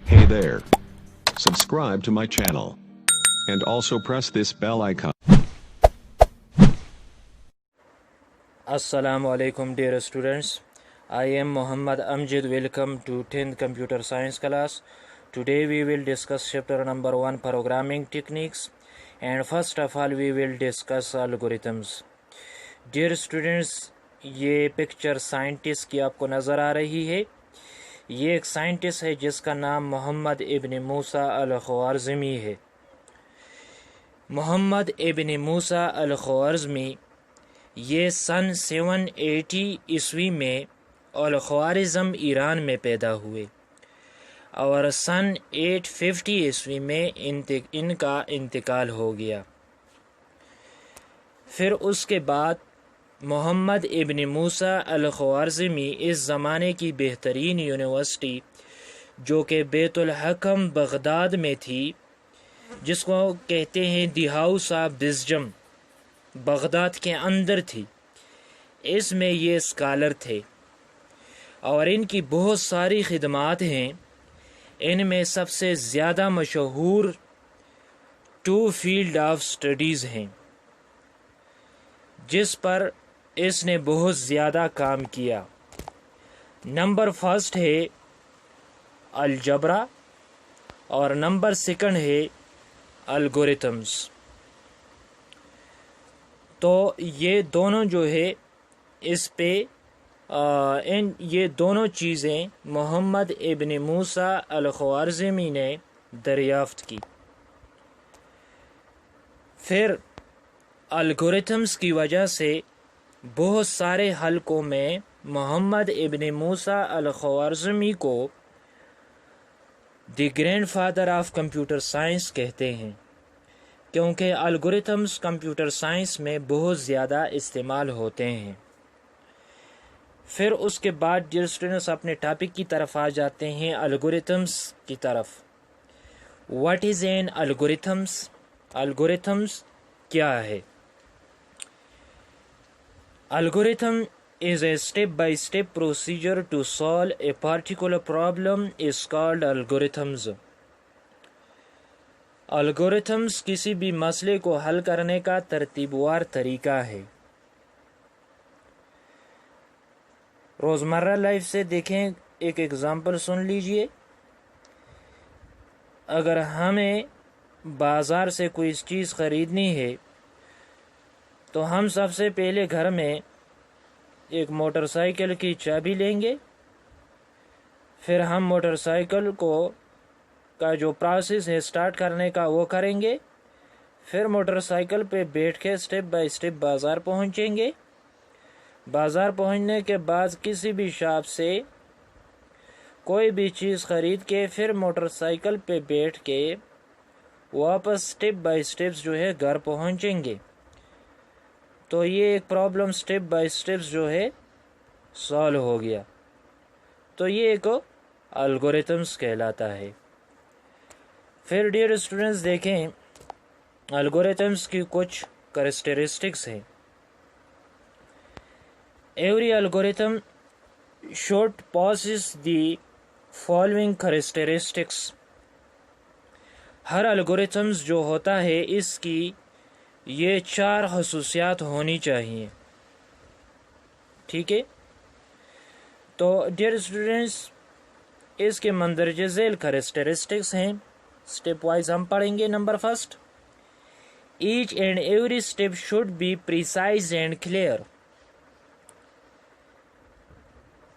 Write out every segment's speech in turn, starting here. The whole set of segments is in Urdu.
Hey there. Subscribe to my channel. And also press this bell icon. Assalamu alaikum dear students. I am Muhammad Amjad. Welcome to 10th Computer Science class. Today we will discuss chapter number 1 programming techniques, and first of all we will discuss algorithms. Dear students, یہ پکچر سائنٹسٹ کی آپ کو نظر آ رہی ہے. یہ ایک سائنٹسٹ ہے جس کا نام محمد ابن موسیٰ الخوارزمی ہے. محمد ابن موسیٰ الخوارزمی یہ سن 780 عیسوی میں الخوارزم ایران میں پیدا ہوئے اور سن 850 عیسوی میں ان کا انتقال ہو گیا. پھر اس کے بعد محمد ابن موسیٰ الخوارزمی اس زمانے کی بہترین یونیورسٹی جو کہ بیت الحکم بغداد میں تھی، جس کو کہتے ہیں the house of wisdom, Baghdad کے اندر تھی، اس میں یہ اسکالر تھے اور ان کی بہت ساری خدمات ہیں. ان میں سب سے زیادہ مشہور 2 فیلڈ آف سٹڈیز ہیں جس پر اس نے بہت زیادہ کام کیا. نمبر فرسٹ ہے الجبرا اور نمبر سیکنڈ ہے الگورتھمز. تو یہ دونوں جو ہے اس پہ یہ دونوں چیزیں محمد ابن موسیٰ الخوارزمی نے دریافت کی. پھر الگورتھمز کی وجہ سے بہت سارے حلقوں میں محمد ابن موسیٰ الخوارزمی کو the grandfather of computer science کہتے ہیں، کیونکہ الگورتھمز کمپیوٹر سائنس میں بہت زیادہ استعمال ہوتے ہیں. پھر اس کے بعد ڈیئر اسٹوڈنٹس اپنے ٹاپک کی طرف آ جاتے ہیں، الگورتھمز کی طرف. What is an algorithms? Algorithms کیا ہے؟ Algorithm is a step-by-step procedure to solve a particular problem is called algorithms. Algorithms کسی بھی مسئلے کو حل کرنے کا ترتیب وار طریقہ ہے. روزمرہ لائف سے دیکھیں، ایک ایگزامپل سن لیجئے. اگر ہمیں بازار سے کوئی چیز خریدنی ہے تو ہم سب سے پہلے گھر میں ایک موٹر سائیکل کی چابی لیں گے. پھر ہم موٹر سائیکل کا جو پروسیس ہے اسٹارٹ کرنے کا وہ کریں گے. پھر موٹر سائیکل پہ بیٹھ کے اسٹیپ بائی اسٹیپ بازار پہنچیں گے. بازار پہنچنے کے بعد کسی بھی شاپ سے کوئی بھی چیز خرید کے پھر موٹر سائیکل پہ بیٹھ کے واپس اسٹیپ بائی اسٹیپس جو ہے گھر پہنچیں گے. تو یہ ایک پرابلم اسٹیپ بائی اسٹیپس جو ہے سالو ہو گیا. تو یہ ایک الگورتھمز کہلاتا ہے. پھر ڈیئر اسٹوڈنٹس دیکھیں، الگورتھمز کی کچھ کریکٹرسٹکس ہیں. Every algorithm should possess the following characteristics. Hare algorithms جو ہوتا ہے اس کی یہ 4 خصوصیات ہونی چاہیے. ٹھیک ہے، تو ڈیئر اسٹوڈنٹس اس کے مندرجہ ذیل کریکٹرسٹکس ہیں. اسٹیپ وائز ہم پڑھیں گے. Number first, each and every step should be precise and clear.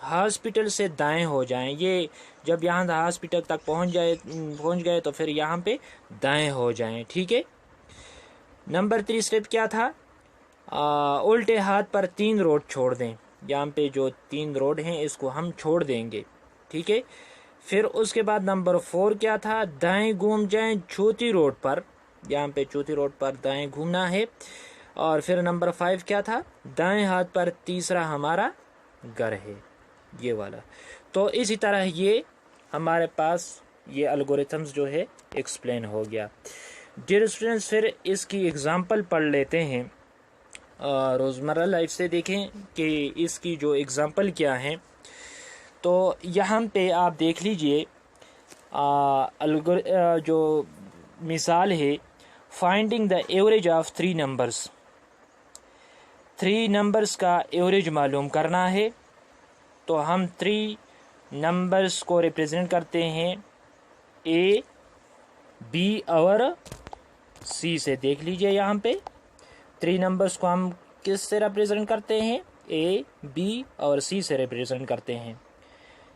Hospital سے دائیں ہو جائیں. یہ جب یہاں ہاسپٹل تک پہنچ گئے تو پھر یہاں پہ دائیں ہو جائیں. ٹھیک ہے. نمبر 3 اسٹیپ کیا تھا؟ الٹے ہاتھ پر 3 روڈ چھوڑ دیں. یہاں پہ جو 3 روڈ ہیں اس کو ہم چھوڑ دیں گے. ٹھیک ہے. پھر اس کے بعد نمبر 4 کیا تھا؟ دائیں گھوم جائیں چوتھی روڈ پر. یہاں پہ چوتھی روڈ پر دائیں گھومنا ہے. اور پھر نمبر 5 کیا تھا؟ دائیں ہاتھ پر تیسرا ہمارا گھر ہے، یہ والا. تو اسی طرح یہ ہمارے پاس یہ الگوریتھمز جو ہے ایکسپلین ہو گیا. ڈیئر اسٹوڈنٹس، پھر اس کی اگزامپل پڑھ لیتے ہیں. روزمرہ لائف سے دیکھیں کہ اس کی جو اگزامپل کیا ہیں. تو یہاں پہ آپ دیکھ لیجئے جو مثال ہے، finding the average of 3 numbers. 3 numbers کا ایوریج معلوم کرنا ہے. تو ہم 3 نمبرز کو ریپرزینٹ کرتے ہیں اے، بی اور سی سے. دیکھ لیجئے یہاں پہ 3 نمبرز کو ہم کس سے ریپرزینٹ کرتے ہیں؟ اے، بی اور سی سے ریپرزینٹ کرتے ہیں.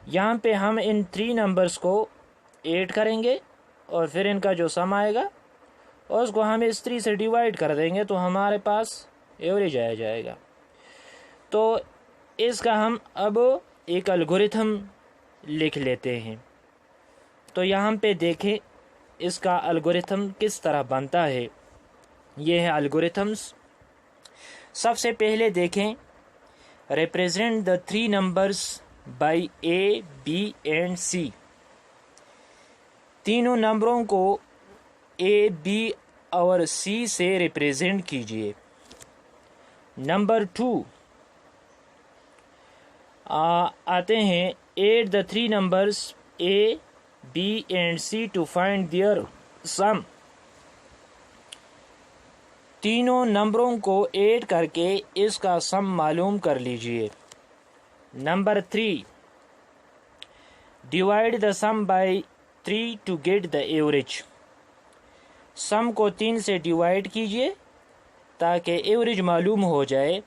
یہاں پہ ہم ان 3 نمبرز کو ایڈ کریں گے اور پھر ان کا جو سم آئے گا اور اس کو ہم اس 3 سے ڈیوائڈ کر دیں گے تو ہمارے پاس ایوریج آ جائے گا. تو اس کا ہم اب ایک الگوریتھم لکھ لیتے ہیں. تو یہاں پہ دیکھیں اس کا الگوریتھم کس طرح بنتا ہے. یہ ہے الگوریتھمز. سب سے پہلے دیکھیں، represent the 3 numbers by A, B and C. تینوں نمبروں کو اے، بی اور سی سے ریپرزینٹ کیجئے. نمبر 2 آتے ہیں، add the 3 numbers A, B and C to find their sum. تینوں نمبروں کو ایڈ کر کے اس کا سم معلوم کر لیجئے. Number 3 divide the sum by 3 to get the average. Sum کو 3 سے ڈیوائڈ کیجئے تاکہ ایوریج معلوم ہو جائے.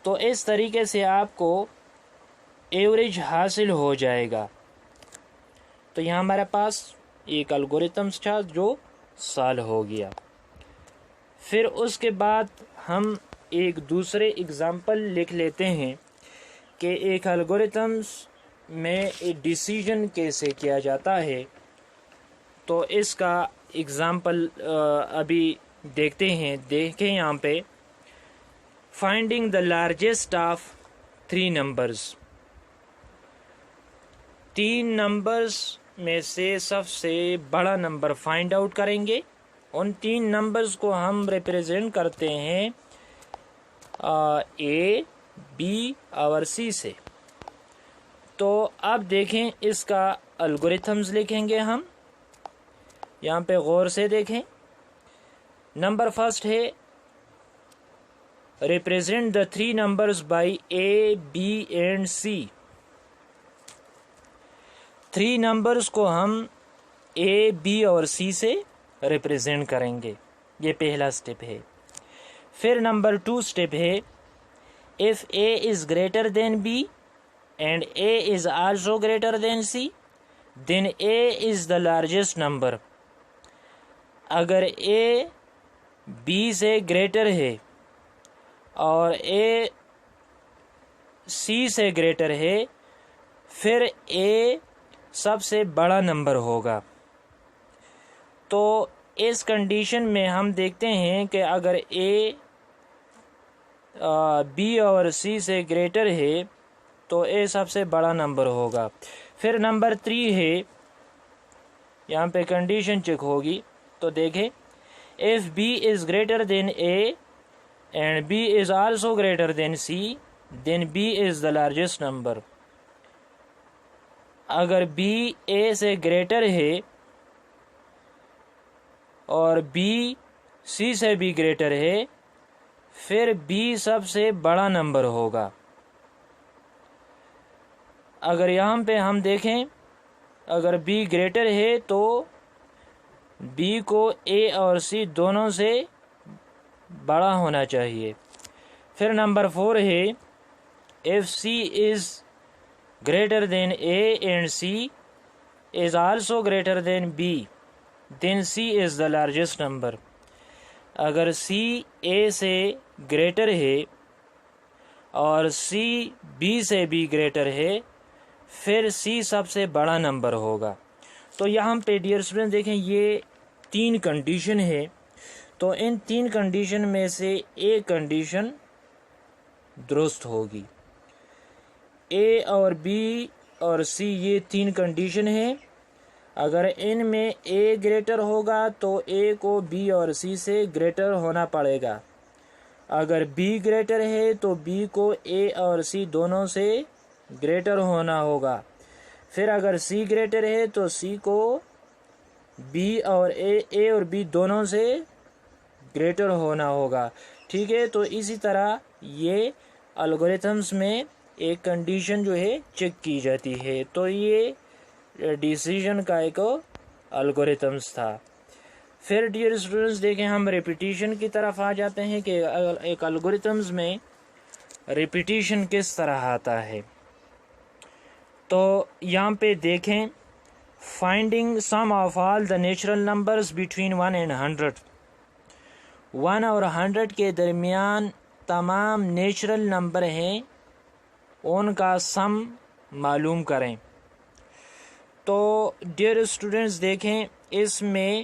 تو اس طریقے سے آپ کو ایوریج حاصل ہو جائے گا. تو یہاں ہمارے پاس ایک الگوریتھم تھا جو سالو ہو گیا. پھر اس کے بعد ہم ایک دوسرے اگزامپل لکھ لیتے ہیں کہ ایک الگوریتھمز میں ایک ڈیسیجن کیسے کیا جاتا ہے. تو اس کا اگزامپل ابھی دیکھتے ہیں. دیکھیں یہاں پہ، finding the largest of 3 numbers. 3 numbers میں سے سب سے بڑا نمبر فائنڈ آؤٹ کریں گے. ان 3 نمبرز کو ہم ریپرزینٹ کرتے ہیں اے، بی اور سی سے. تو اب دیکھیں اس کا الگوریتھمز لکھیں گے ہم. یہاں پہ غور سے دیکھیں. نمبر 1 ہے، represent the 3 numbers by A, B and C. 3 numbers کو ہم اے، بی اور سی سے ریپرزینٹ کریں گے. یہ پہلا سٹیپ ہے. پھر نمبر 2 سٹیپ ہے، if A is greater than B and A is also greater than C then A is the largest number. اگر A B سے گریٹر ہے اور A C سے گریٹر ہے پھر A سب سے بڑا نمبر ہوگا. تو اس کنڈیشن میں ہم دیکھتے ہیں کہ اگر A بی اور سی سے گریٹر ہے تو اے سب سے بڑا نمبر ہوگا. پھر نمبر 3 ہے، یہاں پہ کنڈیشن چیک ہوگی. تو دیکھیں، if B is greater than A and B is also greater than C then B is the largest number. اگر B A سے گریٹر ہے اور B C سے بھی گریٹر ہے پھر B سب سے بڑا نمبر ہوگا. اگر یہاں پہ ہم دیکھیں، اگر B گریٹر ہے تو B کو A اور C دونوں سے بڑا ہونا چاہیے. پھر نمبر 4 ہے، if C is greater than A and C is also greater than B, then C is the largest number. اگر C A سے گریٹر ہے اور C B سے بھی گریٹر ہے پھر C سب سے بڑا نمبر ہوگا. تو یہاں پہ ڈیئر اسٹوڈنٹ دیکھیں یہ 3 کنڈیشن ہے. تو ان 3 کنڈیشن میں سے ایک کنڈیشن درست ہوگی. A اور B اور C یہ 3 کنڈیشن ہیں. اگر ان میں A گریٹر ہوگا تو A کو B اور C سے گریٹر ہونا پڑے گا. اگر B گریٹر ہے تو B کو A اور C دونوں سے گریٹر ہونا ہوگا. پھر اگر C گریٹر ہے تو C کو B اور A اور B دونوں سے گریٹر ہونا ہوگا. ٹھیک ہے. تو اسی طرح یہ الگوریتھمس میں ایک کنڈیشن جو ہے چیک کی جاتی ہے. تو یہ ڈیسیژن کا ایک الگوریتھمس تھا. پھر ڈیئر اسٹوڈنٹس دیکھیں ہم ریپیٹیشن کی طرف آ جاتے ہیں کہ ایک الگوریتھمس میں ریپیٹیشن کس طرح آتا ہے. تو یہاں پہ دیکھیں finding some of all the natural numbers between 1 and 100. 1 اور 100 کے درمیان تمام نیچرل نمبر ہیں ان کا سم معلوم کریں. تو ڈیئر اسٹوڈنٹس دیکھیں اس میں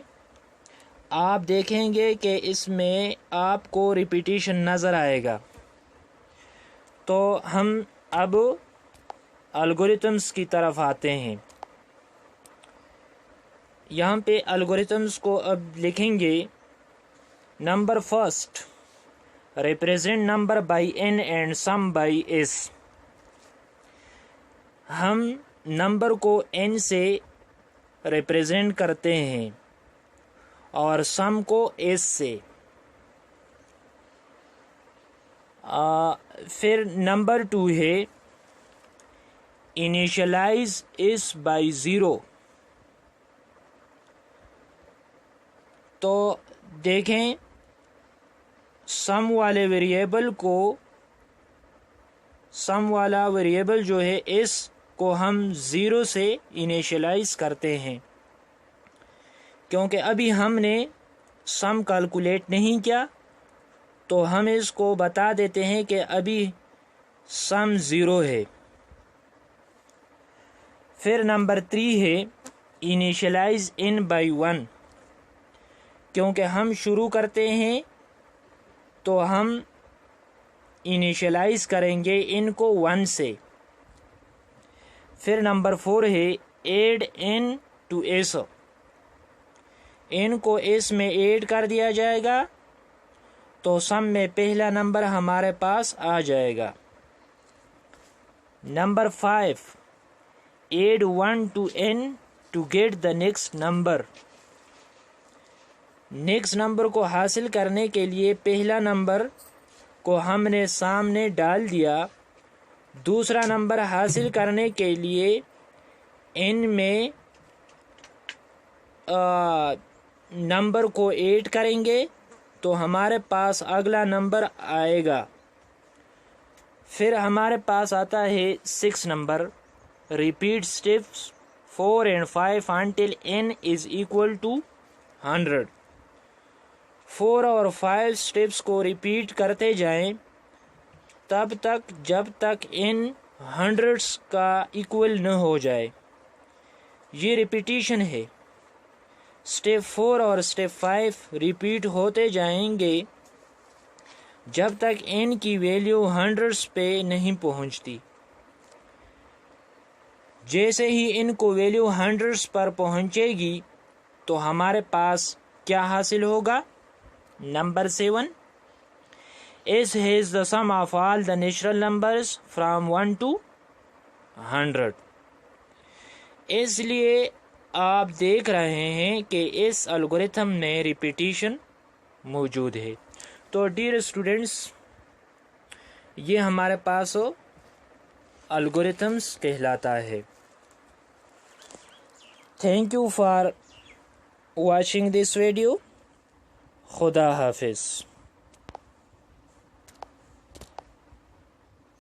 آپ دیکھیں گے کہ اس میں آپ کو ریپیٹیشن نظر آئے گا. تو ہم اب الگوریتھمس کی طرف آتے ہیں. یہاں پہ الگوریتھمس کو اب لکھیں گے. Number first represent number by n and some by s. ہم نمبر کو n سے ریپریزنٹ کرتے ہیں اور سم کو s سے. پھر نمبر 2 ہے انیشلائز اس بائی 0. تو دیکھیں سم والے ویریبل کو سم والا ویریبل جو ہے اس کو ہم 0 سے انیشلائز کرتے ہیں کیونکہ ابھی ہم نے سم کیلکولیٹ نہیں کیا تو ہم اس کو بتا دیتے ہیں کہ ابھی سم 0 ہے. پھر نمبر 3 ہے انیشلائز ان بائی 1. کیونکہ ہم شروع کرتے ہیں تو ہم انیشلائز کریں گے ان کو 1 سے. پھر نمبر 4 ہے ایڈ ان ٹو ایس. ان کو اس میں ایڈ کر دیا جائے گا تو سم میں پہلا نمبر ہمارے پاس آ جائے گا. Number 5 add 1 to n to get the next number. Next number کو حاصل کرنے کے لیے پہلا نمبر کو ہم نے سامنے ڈال دیا. دوسرا نمبر حاصل کرنے کے لیے n میں نمبر کو ایڈ کریں گے تو ہمارے پاس اگلا نمبر آئے گا. پھر ہمارے پاس آتا ہے 6 number. Repeat steps 4 and 5 until n is equal to 100. 4 اور 5 اسٹیپس کو ریپیٹ کرتے جائیں تب تک جب تک n 100 کا ایکول نہ ہو جائے. یہ ریپیٹیشن ہے. اسٹیپ 4 اور اسٹیپ 5 ریپیٹ ہوتے جائیں گے جب تک n کی ویلیو 100 پہ نہیں پہنچتی. جیسے ہی n کو ویلیو 100 پر پہنچے گی تو ہمارے پاس کیا حاصل ہوگا. Number 7 S has the sum of all the natural numbers from 1 to 100. اس لیے آپ دیکھ رہے ہیں کہ اس الگوریتھم میں ریپیٹیشن موجود ہے. تو ڈیئر اسٹوڈنٹس یہ ہمارے پاس الگوریتھمس کہلاتا ہے. Thank you for watching this video. خدا حافظ.